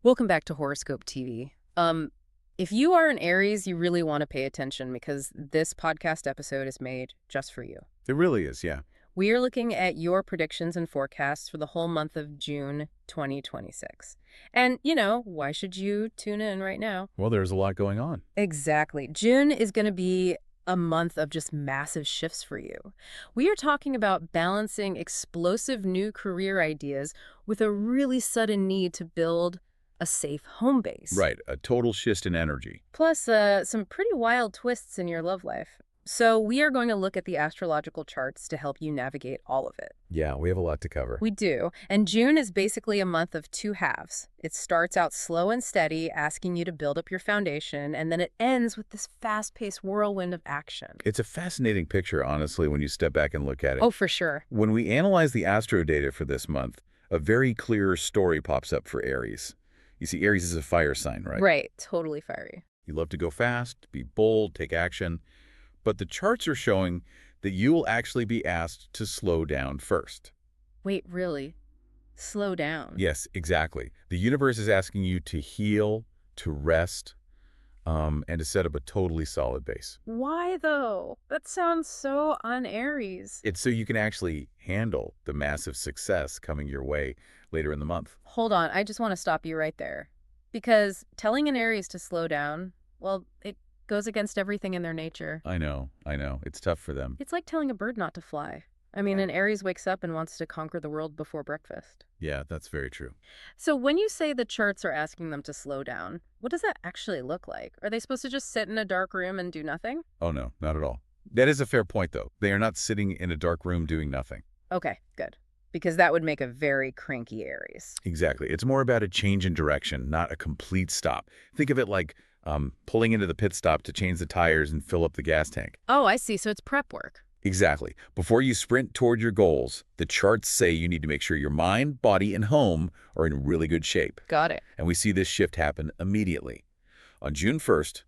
Welcome back to Horoscope TV. If you are an Aries, you really want to pay attention because this podcast episode is made just for you. It really is, yeah. We are looking at your predictions and forecasts for the whole month of June 2026. And, why should you tune in right now? Well, there's a lot going on. Exactly. June is going to be a month of just massive shifts for you. We are talking about balancing explosive new career ideas with a really sudden need to build a safe home base. Right, a total shift in energy. Plus, some pretty wild twists in your love life. So we are going to look at the astrological charts to help you navigate all of it. Yeah, we have a lot to cover. We do. And June is basically a month of two halves. It starts out slow and steady, asking you to build up your foundation, and then it ends with this fast-paced whirlwind of action. It's a fascinating picture, honestly, when you step back and look at it. Oh, for sure. When we analyze the astro data for this month, a very clear story pops up for Aries. You see, Aries is a fire sign, right? Right. Totally fiery. You love to go fast, be bold, take action. But the charts are showing that you will actually be asked to slow down first. Wait, really? Slow down? Yes, exactly. The universe is asking you to heal, to rest, and to set up a totally solid base. Why, though? That sounds so un-Aries. It's so you can actually handle the massive success coming your way later in the month. Hold on, I just want to stop you right there. Because telling an Aries to slow down, well, it goes against everything in their nature. I know. It's tough for them. It's like telling a bird not to fly. I mean, an Aries wakes up and wants to conquer the world before breakfast. Yeah, that's very true. So when you say the charts are asking them to slow down, what does that actually look like? Are they supposed to just sit in a dark room and do nothing? Oh, no, not at all. That is a fair point, though. They are not sitting in a dark room doing nothing. Okay, good. Because that would make a very cranky Aries. Exactly. It's more about a change in direction, not a complete stop. Think of it like pulling into the pit stop to change the tires and fill up the gas tank. Oh, I see. So it's prep work. Exactly. Before you sprint toward your goals, the charts say you need to make sure your mind, body, and home are in really good shape. Got it. And we see this shift happen immediately. On June 1st,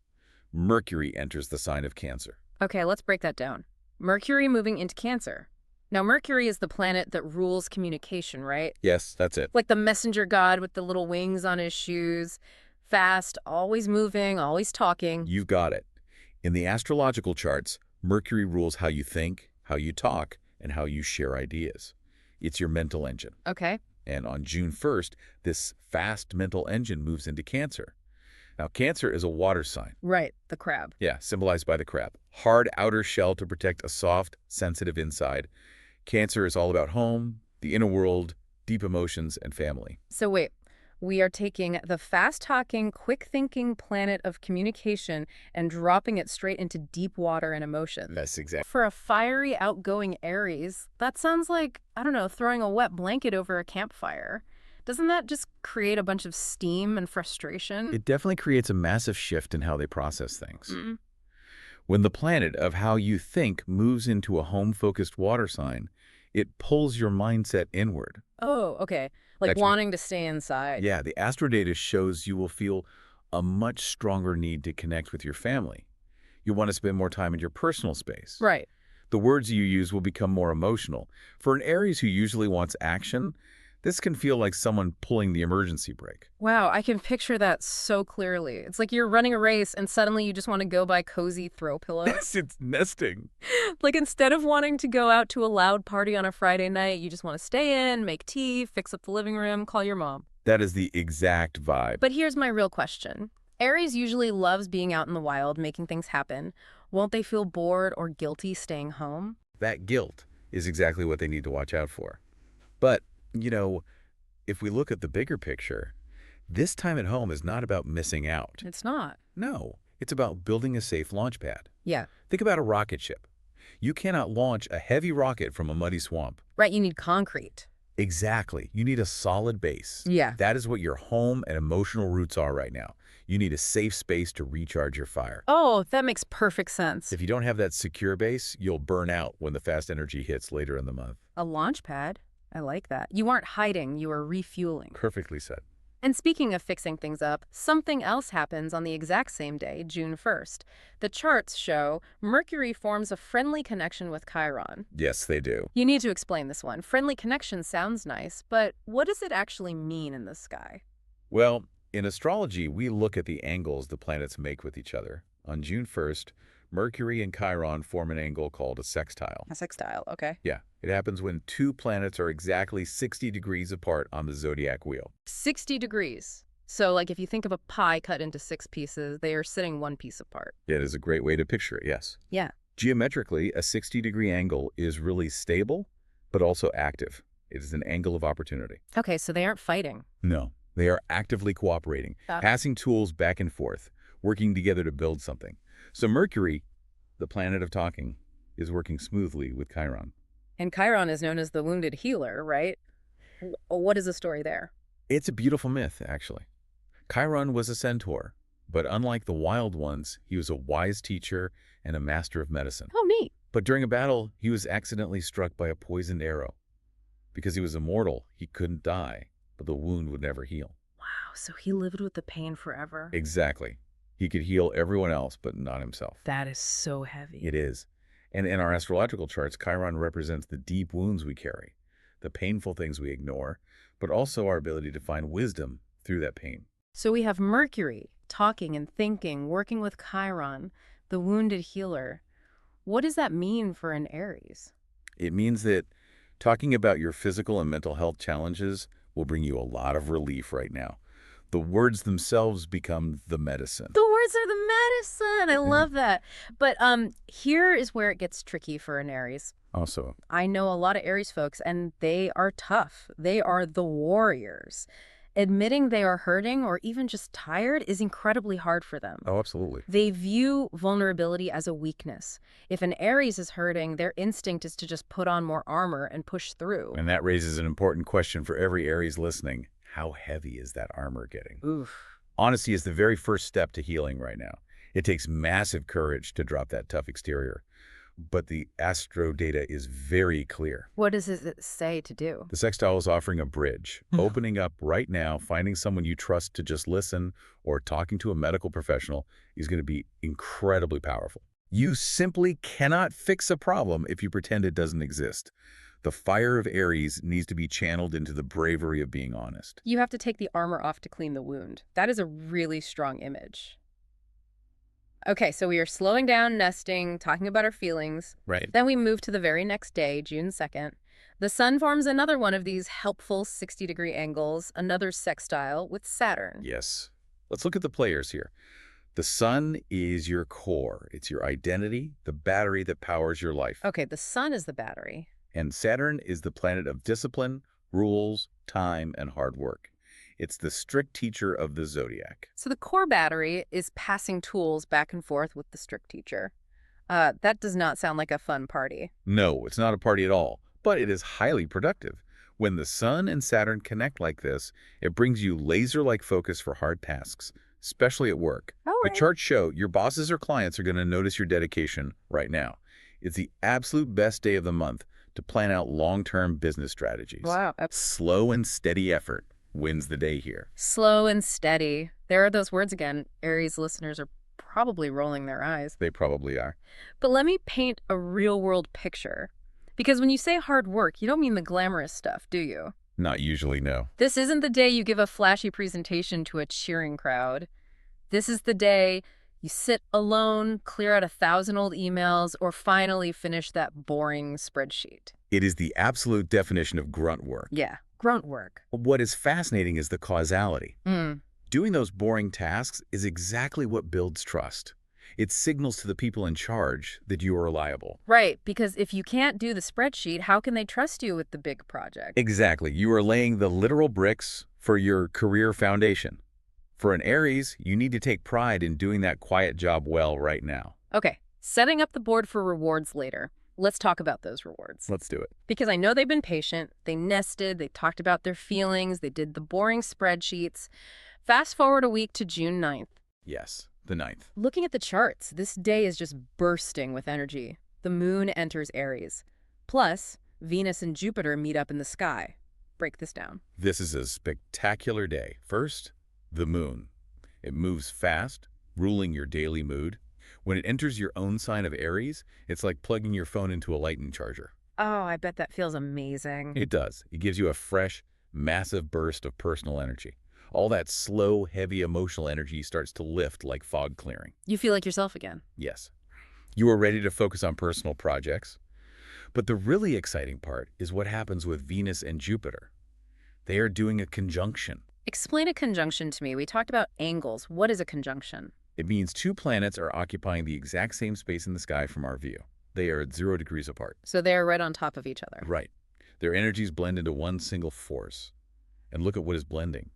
Mercury enters the sign of Cancer. Okay, let's break that down. Mercury moving into Cancer. Now, Mercury is the planet that rules communication, right? Yes, that's it. Like the messenger god with the little wings on his shoes. Fast, always moving, always talking. You've got it. In the astrological charts, Mercury rules how you think, how you talk, and how you share ideas. It's your mental engine. Okay. And on June 1st, this fast mental engine moves into Cancer. Now, Cancer is a water sign. Right, the crab. Yeah, symbolized by the crab. Hard outer shell to protect a soft, sensitive inside. Cancer is all about home, the inner world, deep emotions, and family. So wait, we are taking the fast-talking, quick-thinking planet of communication and dropping it straight into deep water and emotions. That's exactly. For a fiery, outgoing Aries, that sounds like, I don't know, throwing a wet blanket over a campfire. Doesn't that just create a bunch of steam and frustration? It definitely creates a massive shift in how they process things. When the planet of how you think moves into a home-focused water sign, it pulls your mindset inward. Oh, okay. Like That's wanting to stay inside. Yeah, the astro data shows you will feel a much stronger need to connect with your family. You want to spend more time in your personal space. Right. The words you use will become more emotional. For an Aries who usually wants action, this can feel like someone pulling the emergency brake. Wow, I can picture that so clearly. It's like you're running a race and suddenly you just want to go buy cozy throw pillows. It's nesting. Like instead of wanting to go out to a loud party on a Friday night, you just want to stay in, make tea, fix up the living room, call your mom. That is the exact vibe. But here's my real question. Aries usually loves being out in the wild, making things happen. Won't they feel bored or guilty staying home? That guilt is exactly what they need to watch out for. But if we look at the bigger picture, this time at home is not about missing out. It's not. No, it's about building a safe launch pad. Yeah. Think about a rocket ship. You cannot launch a heavy rocket from a muddy swamp. Right, you need concrete. Exactly. You need a solid base. Yeah. That is what your home and emotional roots are right now. You need a safe space to recharge your fire. Oh, that makes perfect sense. If you don't have that secure base, you'll burn out when the fast energy hits later in the month. A launch pad? I like that. You aren't hiding, you are refueling. Perfectly said. And speaking of fixing things up, something else happens on the exact same day, June 1st. The charts show Mercury forms a friendly connection with Chiron. Yes, they do. You need to explain this one. Friendly connection sounds nice, but what does it actually mean in the sky? Well, In astrology, we look at the angles the planets make with each other. On June 1st, Mercury and Chiron form an angle called a sextile. A sextile, okay. Yeah, it happens when two planets are exactly 60 degrees apart on the zodiac wheel. 60 degrees. So, like, if you think of a pie cut into 6 pieces, they are sitting 1 piece apart. It is a great way to picture it, yes. Yeah. Geometrically, a 60-degree angle is really stable, but also active. It is an angle of opportunity. Okay, so they aren't fighting. No, they are actively cooperating, passing tools back and forth, working together to build something. So Mercury, the planet of talking, is working smoothly with Chiron. And Chiron is known as the wounded healer, right? What is the story there? It's a beautiful myth, actually. Chiron was a centaur, but unlike the wild ones, he was a wise teacher and a master of medicine. Oh, neat. But during a battle, he was accidentally struck by a poisoned arrow. Because he was immortal, he couldn't die, but the wound would never heal. Wow, so he lived with the pain forever. Exactly. He could heal everyone else, but not himself. That is so heavy. It is. And in our astrological charts, Chiron represents the deep wounds we carry, the painful things we ignore, but also our ability to find wisdom through that pain. So we have Mercury, talking and thinking, working with Chiron, the wounded healer. What does that mean for an Aries? It means that talking about your physical and mental health challenges will bring you a lot of relief right now. The words themselves become the medicine. The words are the medicine. I love that. But here is where it gets tricky for an Aries. Also, I know a lot of Aries folks, and they are tough. They are the warriors. Admitting they are hurting or even just tired is incredibly hard for them. oh, absolutely. They view vulnerability as a weakness. If an Aries is hurting, their instinct is to just put on more armor and push through. And that raises an important question for every Aries listening. How heavy is that armor getting? Oof. Honesty is the very first step to healing right now. It takes massive courage to drop that tough exterior. But the astro data is very clear. What does it say to do? The sextile is offering a bridge, opening up right now, finding someone you trust to just listen, or talking to a medical professional is going to be incredibly powerful. You simply cannot fix a problem if you pretend it doesn't exist. The fire of Aries needs to be channeled into the bravery of being honest. You have to take the armor off to clean the wound. That is a really strong image. Okay, so we are slowing down, nesting, talking about our feelings. Right. Then we move to the very next day, June 2nd. The sun forms another one of these helpful 60-degree angles, another sextile with Saturn. Yes. Let's look at the players here. The sun is your core. It's your identity, the battery that powers your life. Okay, the sun is the battery. And Saturn is the planet of discipline, rules, time, and hard work. It's the strict teacher of the zodiac. So the core battery is passing tools back and forth with the strict teacher. That does not sound like a fun party. No, it's not a party at all, but it is highly productive. When the sun and Saturn connect like this, it brings you laser-like focus for hard tasks, especially at work. All The right. charts show your bosses or clients are going to notice your dedication right now. It's the absolute best day of the month to plan out long-term business strategies. Wow. Slow and steady effort wins the day here. Slow and steady. There are those words again. Aries listeners are probably rolling their eyes. They probably are. But let me paint a real-world picture. Because when you say hard work, you don't mean the glamorous stuff, do you? Not usually, no. This isn't the day you give a flashy presentation to a cheering crowd. This is the day you sit alone, clear out 1,000 old emails, or finally finish that boring spreadsheet. It is the absolute definition of grunt work. Yeah, grunt work. What is fascinating is the causality. Mm. Doing those boring tasks is exactly what builds trust. It signals to the people in charge that you are reliable. Right, because if you can't do the spreadsheet, how can they trust you with the big project? Exactly. You are laying the literal bricks for your career foundation. For an Aries, you need to take pride in doing that quiet job well right now. Okay, setting up the board for rewards later. Let's talk about those rewards. Let's do it. Because I know they've been patient, they nested, they talked about their feelings, they did the boring spreadsheets. Fast forward a week to June 9th. Yes, the 9th. Looking at the charts, this day is just bursting with energy. The moon enters Aries. Plus, Venus and Jupiter meet up in the sky. Break this down. This is a spectacular day. First, the moon. It moves fast, ruling your daily mood. When it enters your own sign of Aries, it's like plugging your phone into a lightning charger. Oh, I bet that feels amazing. It does. It gives you a fresh, massive burst of personal energy. All that slow, heavy emotional energy starts to lift like fog clearing. You feel like yourself again. Yes, you are ready to focus on personal projects. But the really exciting part is what happens with Venus and Jupiter. They are doing a conjunction. Explain a conjunction to me. We talked about angles. What is a conjunction? It means two planets are occupying the exact same space in the sky from our view. They are at 0 degrees apart. So they are right on top of each other. Right. Their energies blend into one single force. And look at what is blending.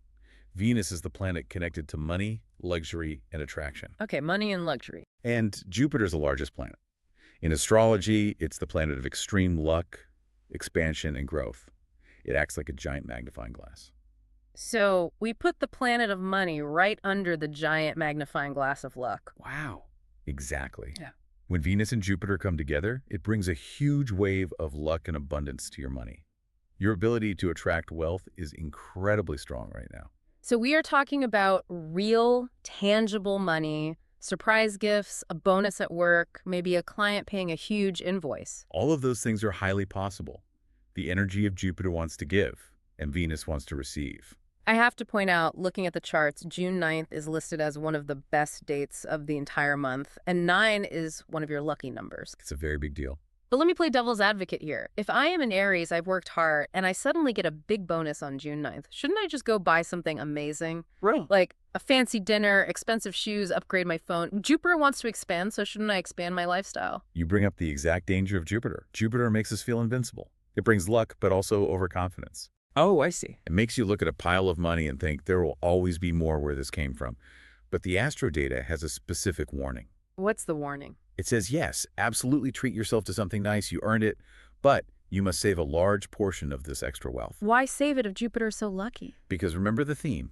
Venus is the planet connected to money, luxury, and attraction. Okay, money and luxury. And Jupiter's the largest planet. In astrology, it's the planet of extreme luck, expansion, and growth. It acts like a giant magnifying glass. So we put the planet of money right under the giant magnifying glass of luck. Wow. Exactly. Yeah. When Venus and Jupiter come together, it brings a huge wave of luck and abundance to your money. Your ability to attract wealth is incredibly strong right now. So we are talking about real, tangible money, surprise gifts, a bonus at work, maybe a client paying a huge invoice. All of those things are highly possible. The energy of Jupiter wants to give, and Venus wants to receive. I have to point out, looking at the charts, June 9th is listed as one of the best dates of the entire month, and 9 is one of your lucky numbers. It's a very big deal. But let me play devil's advocate here. If I am an Aries, I've worked hard, and I suddenly get a big bonus on June 9th, shouldn't I just go buy something amazing? Right. Like a fancy dinner, expensive shoes, upgrade my phone. Jupiter wants to expand, so shouldn't I expand my lifestyle? You bring up the exact danger of Jupiter. Jupiter makes us feel invincible. It brings luck, but also overconfidence. Oh, I see. It makes you look at a pile of money and think there will always be more where this came from. But the astro data has a specific warning. What's the warning? It says, yes, absolutely treat yourself to something nice. You earned it, but you must save a large portion of this extra wealth. Why save it if Jupiter's so lucky? Because remember the theme,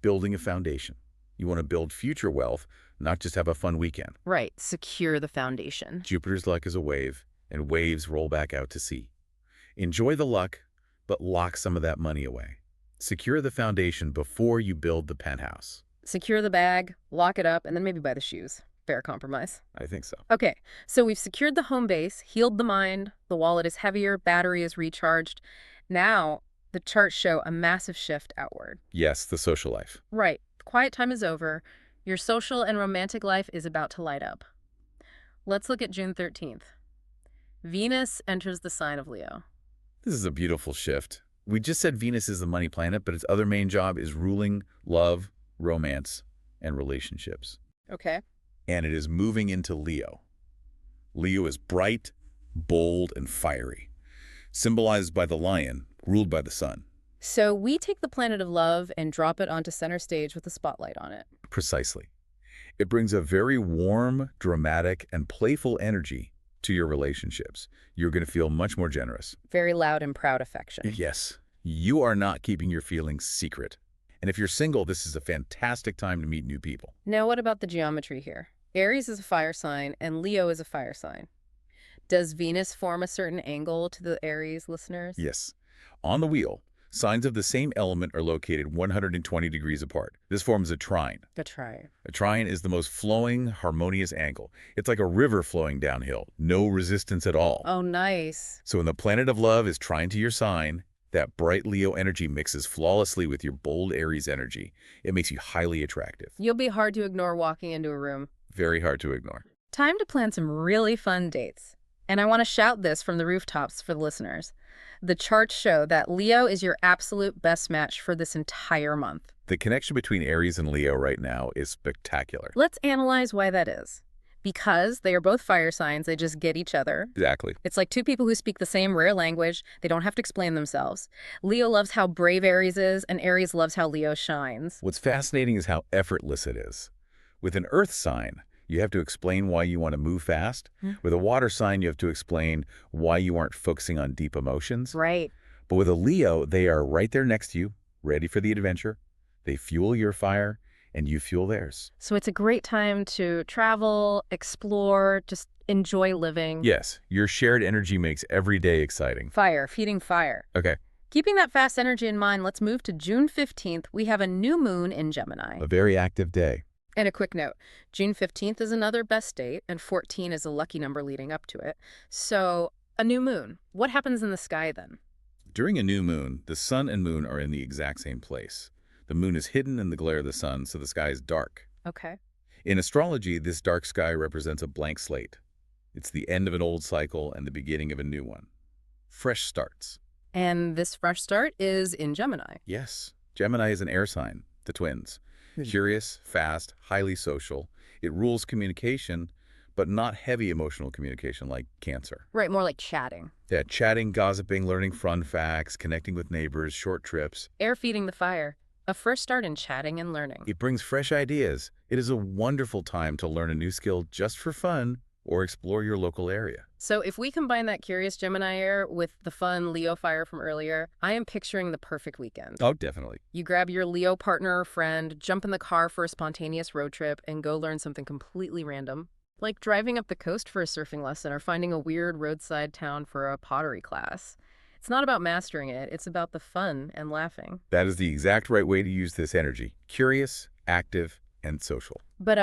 building a foundation. You want to build future wealth, not just have a fun weekend. Right, secure the foundation. Jupiter's luck is a wave, and waves roll back out to sea. Enjoy the luck, but lock some of that money away. Secure the foundation before you build the penthouse. Secure the bag, lock it up, and then maybe buy the shoes. Fair compromise. I think so. Okay, so we've secured the home base, healed the mind, the wallet is heavier, battery is recharged. Now, the charts show a massive shift outward. Yes, the social life. Right, quiet time is over. Your social and romantic life is about to light up. Let's look at June 13th. Venus enters the sign of Leo. This is a beautiful shift. We just said Venus is the money planet, but its other main job is ruling love, romance, and relationships. Okay. And it is moving into Leo. Leo is bright, bold, and fiery, symbolized by the lion, ruled by the sun. So we take the planet of love and drop it onto center stage with a spotlight on it. Precisely. It brings a very warm, dramatic, and playful energy to your relationships. You're going to feel much more generous. Very loud and proud affection. Yes, you are not keeping your feelings secret. And if you're single, this is a fantastic time to meet new people. Now, what about the geometry here? Aries is a fire sign and Leo is a fire sign. Does Venus form a certain angle to the Aries listeners? Yes. On the wheel, signs of the same element are located 120 degrees apart. This forms a trine. A trine. A trine is the most flowing, harmonious angle. It's like a river flowing downhill. No resistance at all. Oh, nice. So when the planet of love is trine to your sign, that bright Leo energy mixes flawlessly with your bold Aries energy. It makes you highly attractive. You'll be hard to ignore walking into a room. Very hard to ignore. Time to plan some really fun dates. And I want to shout this from the rooftops for the listeners. The charts show that Leo is your absolute best match for this entire month. The connection between Aries and Leo right now is spectacular. Let's analyze why that is. Because they are both fire signs, they just get each other. Exactly. It's like two people who speak the same rare language. They don't have to explain themselves. Leo loves how brave Aries is, and Aries loves how Leo shines. What's fascinating is how effortless it is. With an earth sign, you have to explain why you want to move fast. With a water sign, you have to explain why you aren't focusing on deep emotions. Right. But with a Leo, they are right there next to you, ready for the adventure. They fuel your fire, and you fuel theirs. So it's a great time to travel, explore, just enjoy living. Yes, your shared energy makes every day exciting. Fire, feeding fire. Okay, Keeping that fast energy in mind, let's move to June 15th. We have a new moon in Gemini. a very active day. And a quick note, June 15th is another best date, and 14 is a lucky number leading up to it. So, a new moon. What happens in the sky then? During a new moon, the sun and moon are in the exact same place. The moon is hidden in the glare of the sun, so the sky is dark. Okay. In astrology, this dark sky represents a blank slate. It's the end of an old cycle and the beginning of a new one. Fresh starts. And this fresh start is in Gemini. Yes, Gemini is an air sign, the twins. Curious, fast, highly social. It rules communication, but not heavy emotional communication like Cancer. Right, more like chatting. Yeah, chatting, gossiping, learning fun facts, connecting with neighbors, short trips. Air feeding the fire. A first start in chatting and learning. It brings fresh ideas. It is a wonderful time to learn a new skill just for fun or explore your local area. So if we combine that curious Gemini air with the fun Leo fire from earlier, I am picturing the perfect weekend. Oh, definitely. You grab your Leo partner or friend, jump in the car for a spontaneous road trip, and go learn something completely random. Like driving up the coast for a surfing lesson or finding a weird roadside town for a pottery class. It's not about mastering it, it's about the fun and laughing. That is the exact right way to use this energy. Curious, active, and social. But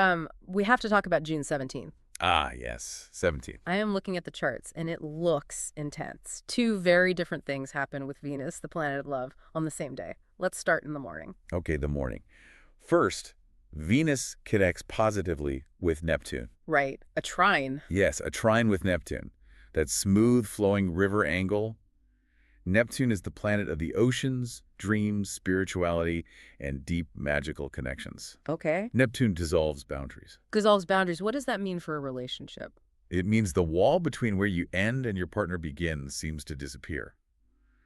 we have to talk about June 17th. Ah, yes, 17. I am looking at the charts, and it looks intense. Two very different things happen with Venus, the planet of love, on the same day. Let's start in the morning. Okay, the morning. First, Venus connects positively with Neptune. Right, a trine. Yes, a trine with Neptune. That smooth flowing river angle. Neptune is the planet of the oceans, dreams, spirituality, and deep magical connections. Okay. Neptune dissolves boundaries. Dissolves boundaries. What does that mean for a relationship? It means the wall between where you end and your partner begins seems to disappear.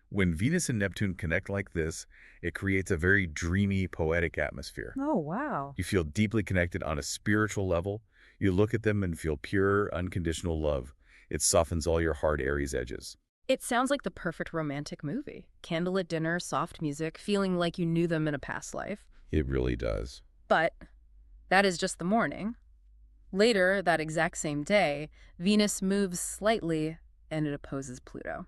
When Venus and Neptune connect like this, it creates a very dreamy, poetic atmosphere. Oh, wow. You feel deeply connected on a spiritual level. You look at them and feel pure, unconditional love. It softens all your hard Aries edges. It sounds like the perfect romantic movie. Candlelit dinner, soft music, feeling like you knew them in a past life. It really does. But that is just the morning. Later, that exact same day, Venus moves slightly and it opposes Pluto.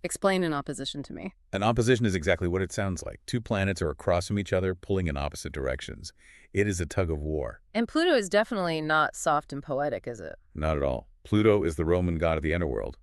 Explain an opposition to me. An opposition is exactly what it sounds like. Two planets are across from each other, pulling in opposite directions. It is a tug of war. And Pluto is definitely not soft and poetic, is it? Not at all. Pluto is the Roman god of the underworld.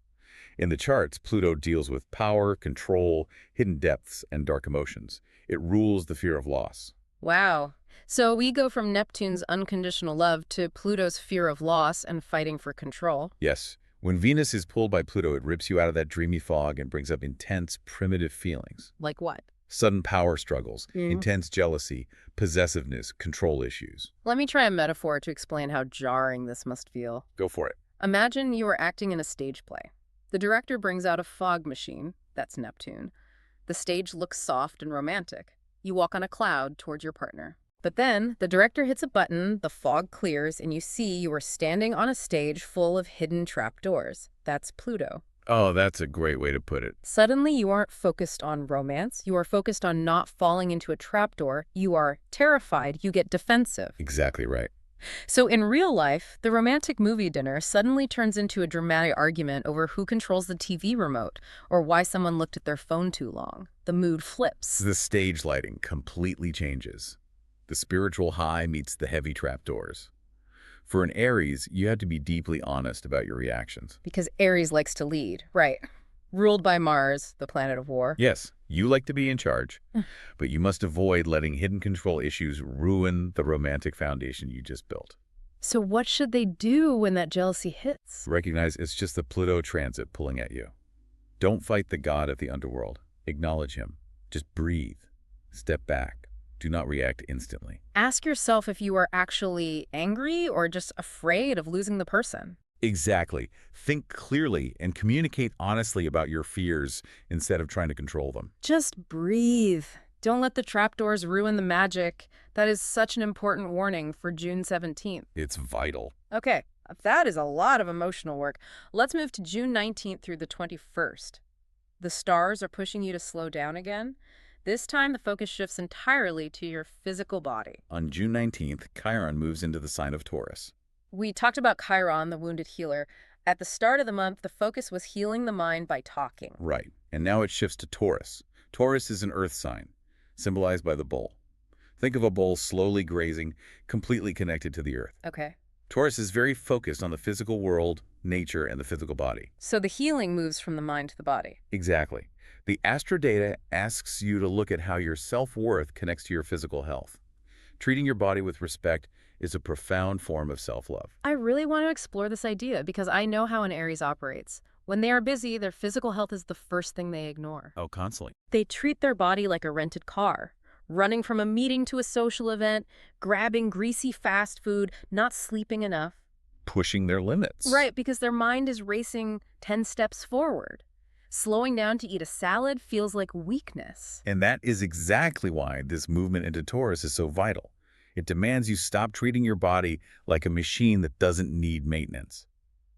In the charts, Pluto deals with power, control, hidden depths, and dark emotions. It rules the fear of loss. Wow. So we go from Neptune's unconditional love to Pluto's fear of loss and fighting for control. Yes, when Venus is pulled by Pluto, it rips you out of that dreamy fog and brings up intense, primitive feelings. Like what? Sudden power struggles, intense jealousy, possessiveness, control issues. Let me try a metaphor to explain how jarring this must feel. Go for it. Imagine you are acting in a stage play. The director brings out a fog machine, that's Neptune. The stage looks soft and romantic. You walk on a cloud towards your partner. But then, the director hits a button, the fog clears, and you see you are standing on a stage full of hidden trapdoors. That's Pluto. Oh, that's a great way to put it. Suddenly, you aren't focused on romance. You are focused on not falling into a trapdoor. You are terrified. You get defensive. Exactly right. So in real life, the romantic movie dinner suddenly turns into a dramatic argument over who controls the TV remote or why someone looked at their phone too long. The mood flips. The stage lighting completely changes. The spiritual high meets the heavy trapdoors. For an Aries, you have to be deeply honest about your reactions. Because Aries likes to lead, right? Ruled by Mars, the planet of war. Yes, you like to be in charge, but you must avoid letting hidden control issues ruin the romantic foundation you just built. So what should they do when that jealousy hits? Recognize it's just the Pluto transit pulling at you. Don't fight the god of the underworld. Acknowledge him. Just breathe. Step back. Do not react instantly. Ask yourself if you are actually angry or just afraid of losing the person. Exactly. Think clearly and communicate honestly about your fears instead of trying to control them. Just breathe. Don't let the trapdoors ruin the magic. That is such an important warning for June 17th. It's vital. Okay, that is a lot of emotional work. Let's move to June 19th through the 21st. The stars are pushing you to slow down again. This time, the focus shifts entirely to your physical body. On June 19th, Chiron moves into the sign of Taurus. We talked about Chiron, the wounded healer. At the start of the month, the focus was healing the mind by talking. Right. And now it shifts to Taurus. Taurus is an earth sign, symbolized by the bull. Think of a bull slowly grazing, completely connected to the earth. Okay. Taurus is very focused on the physical world, nature, and the physical body. So the healing moves from the mind to the body. Exactly. The astrodata asks you to look at how your self-worth connects to your physical health. Treating your body with respect is a profound form of self-love. I really want to explore this idea because I know how an Aries operates. When they are busy, their physical health is the first thing they ignore. Oh, constantly. They treat their body like a rented car, running from a meeting to a social event, grabbing greasy fast food, not sleeping enough. Pushing their limits. Right, because their mind is racing 10 steps forward. Slowing down to eat a salad feels like weakness. And that is exactly why this movement into Taurus is so vital. It demands you stop treating your body like a machine that doesn't need maintenance.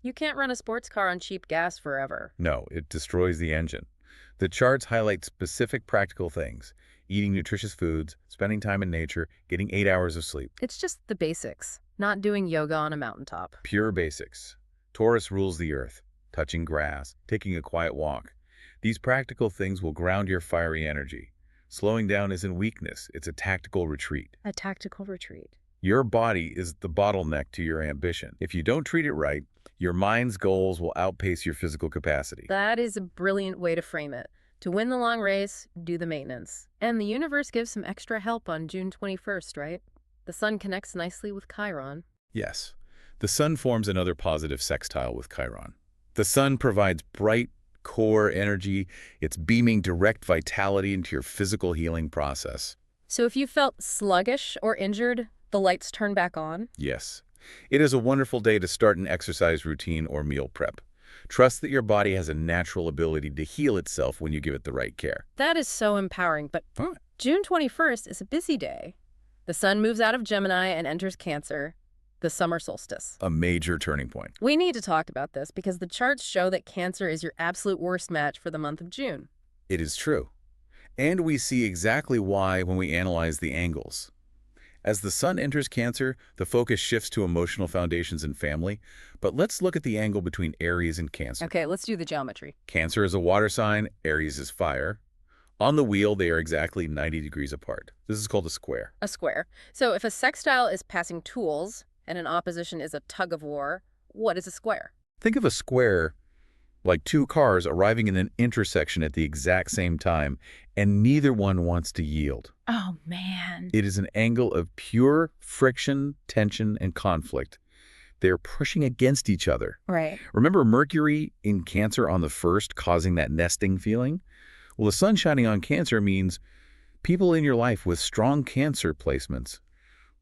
You can't run a sports car on cheap gas forever. No, it destroys the engine. The charts highlight specific practical things: eating nutritious foods, spending time in nature, getting 8 hours of sleep. It's just the basics, not doing yoga on a mountaintop. Pure basics. Taurus rules the earth. Touching grass, taking a quiet walk. These practical things will ground your fiery energy. Slowing down isn't weakness, it's a tactical retreat. A tactical retreat. Your body is the bottleneck to your ambition. If you don't treat it right, your mind's goals will outpace your physical capacity. That is a brilliant way to frame it. To win the long race, do the maintenance. And the universe gives some extra help on June 21st, right? The sun connects nicely with Chiron. Yes, the sun forms another positive sextile with Chiron. The sun provides bright, core energy. It's beaming direct vitality into your physical healing process. So if you felt sluggish or injured, the lights turn back on? Yes, it is a wonderful day to start an exercise routine or meal prep. Trust that your body has a natural ability to heal itself when you give it the right care. That is so empowering, but Huh. June 21st is a busy day. The sun moves out of Gemini and enters Cancer, the summer solstice. A major turning point. We need to talk about this because the charts show that Cancer is your absolute worst match for the month of June. It is true. And we see exactly why when we analyze the angles. As the sun enters Cancer, the focus shifts to emotional foundations and family. But let's look at the angle between Aries and Cancer. Okay, let's do the geometry. Cancer is a water sign, Aries is fire. On the wheel, they are exactly 90 degrees apart. This is called a square. A square. So if a sextile is passing tools and an opposition is a tug of war, what is a square? Think of a square like two cars arriving in an intersection at the exact same time, and neither one wants to yield. Oh, man. It is an angle of pure friction, tension, and conflict. They're pushing against each other. Right. Remember Mercury in Cancer on the 1st causing that nesting feeling? Well, the sun shining on Cancer means people in your life with strong Cancer placements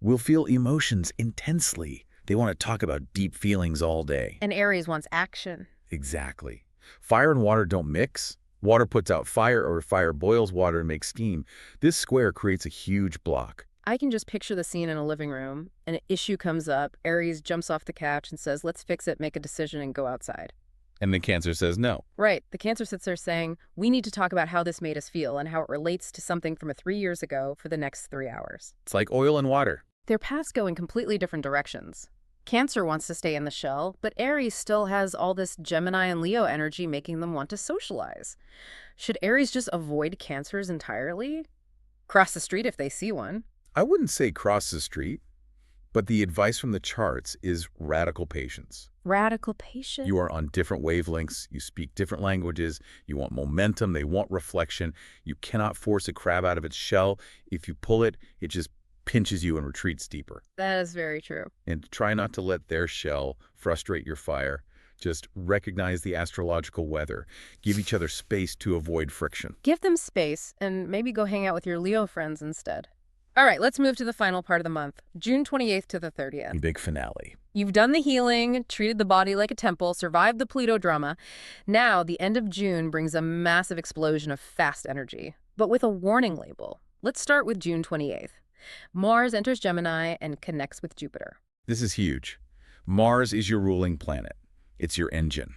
will feel emotions intensely. They want to talk about deep feelings all day. And Aries wants action. Exactly. Fire and water don't mix. Water puts out fire, or fire boils water and makes steam. This square creates a huge block. I can just picture the scene in a living room. An issue comes up. Aries jumps off the couch and says, let's fix it, make a decision, and go outside. And the Cancer says no. Right. The Cancer sits there saying, we need to talk about how this made us feel and how it relates to something from 3 years ago for the next 3 hours. It's like oil and water. Their paths go in completely different directions. Cancer wants to stay in the shell, but Aries still has all this Gemini and Leo energy making them want to socialize. Should Aries just avoid Cancers entirely? Cross the street if they see one. I wouldn't say cross the street, but the advice from the charts is radical patience. Radical patience? You are on different wavelengths, you speak different languages, you want momentum, they want reflection. You cannot force a crab out of its shell. If you pull it, it just pinches you and retreats deeper. That is very true. And try not to let their shell frustrate your fire. Just recognize the astrological weather. Give each other space to avoid friction. Give them space and maybe go hang out with your Leo friends instead. All right, let's move to the final part of the month, June 28th to the 30th. Big finale. You've done the healing, treated the body like a temple, survived the Pluto drama. Now, the end of June brings a massive explosion of fast energy, but with a warning label. Let's start with June 28th. Mars enters Gemini and connects with Jupiter. This is huge. Mars is your ruling planet. It's your engine.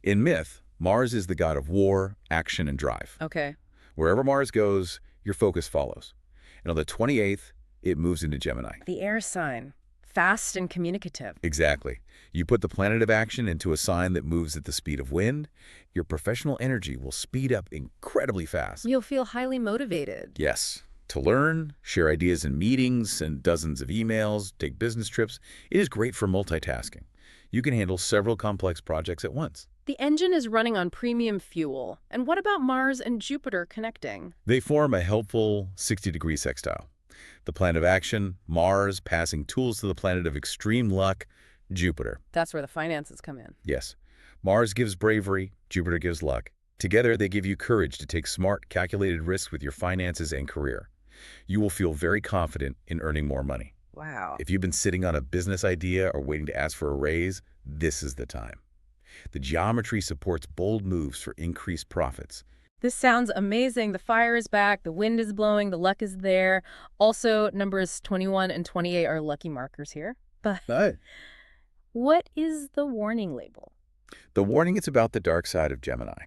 In myth, Mars is the god of war, action, and drive. Okay. Wherever Mars goes, your focus follows. And on the 28th, it moves into Gemini. The air sign. Fast and communicative. Exactly. You put the planet of action into a sign that moves at the speed of wind, your professional energy will speed up incredibly fast. You'll feel highly motivated. Yes. To learn, share ideas in meetings, send dozens of emails, take business trips. It is great for multitasking. You can handle several complex projects at once. The engine is running on premium fuel. And what about Mars and Jupiter connecting? They form a helpful 60-degree sextile. The planet of action, Mars, passing tools to the planet of extreme luck, Jupiter. That's where the finances come in. Yes, Mars gives bravery, Jupiter gives luck. Together, they give you courage to take smart, calculated risks with your finances and career. You will feel very confident in earning more money. Wow. If you've been sitting on a business idea or waiting to ask for a raise, this is the time. The geometry supports bold moves for increased profits. This sounds amazing. The fire is back, the wind is blowing, the luck is there. Also, numbers 21 and 28 are lucky markers here. But But what is the warning label? the warning is about the dark side of Gemini.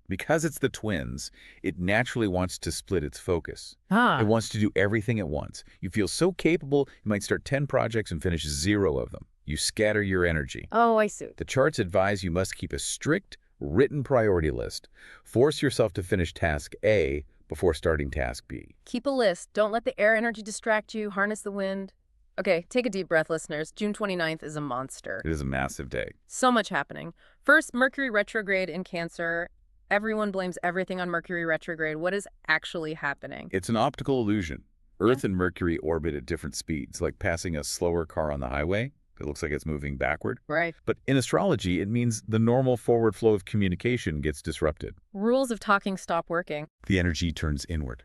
Because it's the twins, it naturally wants to split its focus. It wants to do everything at once. You feel so capable, you might start 10 projects and finish 0 of them. You scatter your energy. Oh, I see. The charts advise you must keep a strict, written priority list. Force yourself to finish task A before starting task B. Keep a list. Don't let the air energy distract you. Harness the wind. Okay, take a deep breath, listeners. June 29th is a monster. It is a massive day. So much happening. First, Mercury retrograde in Cancer. Everyone blames everything on Mercury retrograde. What is actually happening? It's an optical illusion. Earth and Mercury orbit at different speeds, like passing a slower car on the highway. It looks like it's moving backward. Right. But in astrology, it means the normal forward flow of communication gets disrupted. Rules of talking stop working. The energy turns inward.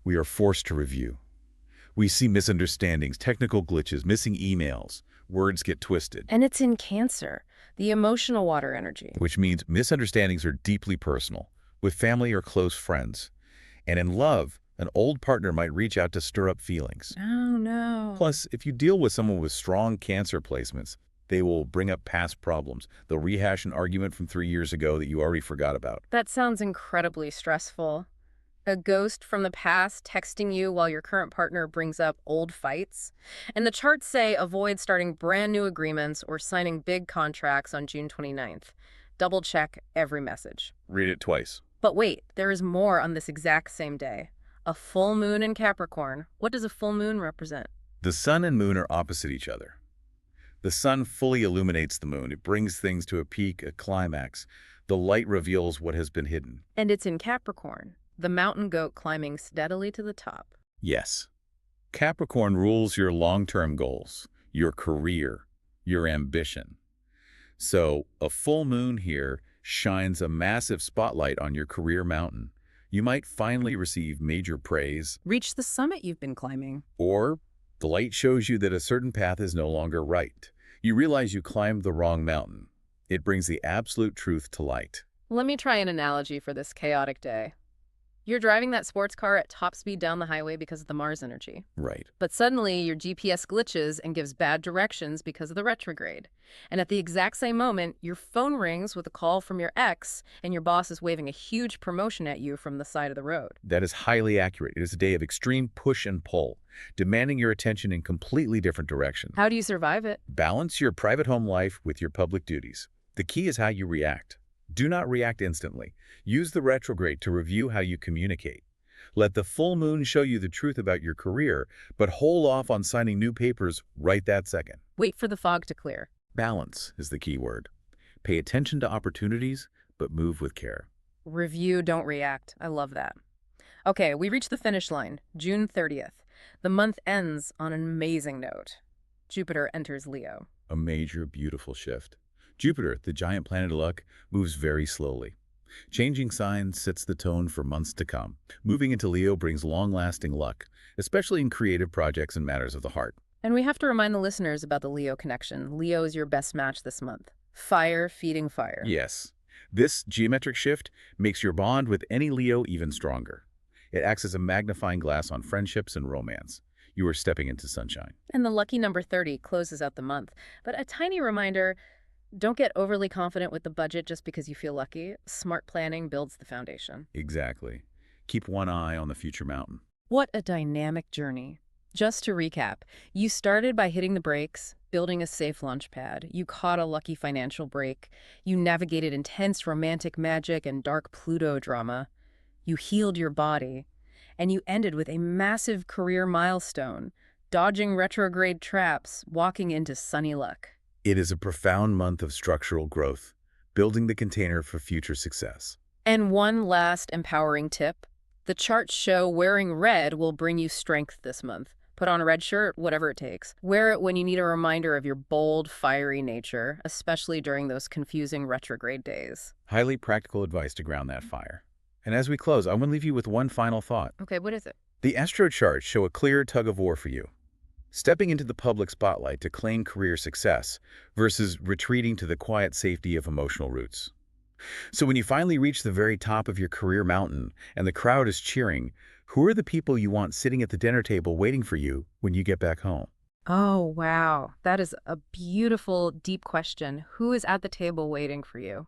We are forced to review. We see misunderstandings, technical glitches, missing emails. Words get twisted, And it's in Cancer, the emotional water energy. which means misunderstandings are deeply personal, with family or close friends. And in love, an old partner might reach out to stir up feelings. Oh, no. Plus, if you deal with someone with strong Cancer placements, they will bring up past problems. They'll rehash an argument from 3 years ago that you already forgot about. That sounds incredibly stressful. A ghost from the past texting you while your current partner brings up old fights. And the charts say avoid starting brand new agreements or signing big contracts on June 29th. Double check every message. Read it twice. But wait, there is more on this exact same day. A full moon in Capricorn. What does a full moon represent? The sun and moon are opposite each other. The sun fully illuminates the moon. It brings things to a peak, a climax. The light reveals what has been hidden. And it's in Capricorn, the mountain goat climbing steadily to the top. Yes. Capricorn rules your long-term goals, your career, your ambition. So, a full moon here shines a massive spotlight on your career mountain. You might finally receive major praise, Reach the summit you've been climbing. or the light shows you that a certain path is no longer right. You realize you climbed the wrong mountain. It brings the absolute truth to light. Let me try an analogy for this chaotic day. You're driving that sports car at top speed down the highway because of the Mars energy. Right. But suddenly your GPS glitches and gives bad directions because of the retrograde. And at the exact same moment, your phone rings with a call from your ex and your boss is waving a huge promotion at you from the side of the road. That is highly accurate. It is a day of extreme push and pull, demanding your attention in completely different directions. How do you survive it? Balance your private home life with your public duties. The key is how you react. Do not react instantly. Use the retrograde to review how you communicate. Let the full moon show you the truth about your career, but hold off on signing new papers right that second. Wait for the fog to clear. Balance is the key word. Pay attention to opportunities, but move with care. Review, don't react. I love that. Okay, we reached the finish line, June 30th. The month ends on an amazing note. Jupiter enters Leo. A major, beautiful shift. Jupiter, the giant planet of luck, moves very slowly. Changing signs sets the tone for months to come. Moving into Leo brings long-lasting luck, especially in creative projects and matters of the heart. And we have to remind the listeners about the Leo connection. Leo is your best match this month. Fire feeding fire. Yes, this geometric shift makes your bond with any Leo even stronger. It acts as a magnifying glass on friendships and romance. You are stepping into sunshine. And the lucky number 30 closes out the month. But a tiny reminder, don't get overly confident with the budget just because you feel lucky. Smart planning builds the foundation. Exactly. Keep one eye on the future mountain. What a dynamic journey. Just to recap, you started by hitting the brakes, building a safe launch pad. You caught a lucky financial break. You navigated intense romantic magic and dark Pluto drama. You healed your body. And you ended with a massive career milestone, dodging retrograde traps, walking into sunny luck. It is a profound month of structural growth, building the container for future success. And one last empowering tip. The charts show wearing red will bring you strength this month. Put on a red shirt, whatever it takes. Wear it when you need a reminder of your bold, fiery nature, especially during those confusing retrograde days. Highly practical advice to ground that fire. And as we close, I want to leave you with one final thought. Okay, what is it? The astro charts show a clear tug of war for you. Stepping into the public spotlight to claim career success versus retreating to the quiet safety of emotional roots. So when you finally reach the very top of your career mountain and the crowd is cheering, who are the people you want sitting at the dinner table waiting for you when you get back home? Oh, wow. That is a beautiful, deep question. Who is at the table waiting for you?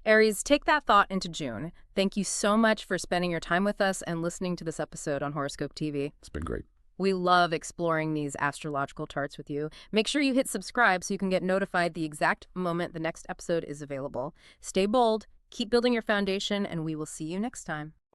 Aries, take that thought into June. Thank you so much for spending your time with us and listening to this episode on Horoscope TV. It's been great. We love exploring these astrological charts with you. Make sure you hit subscribe so you can get notified the exact moment the next episode is available. Stay bold, keep building your foundation, and we will see you next time.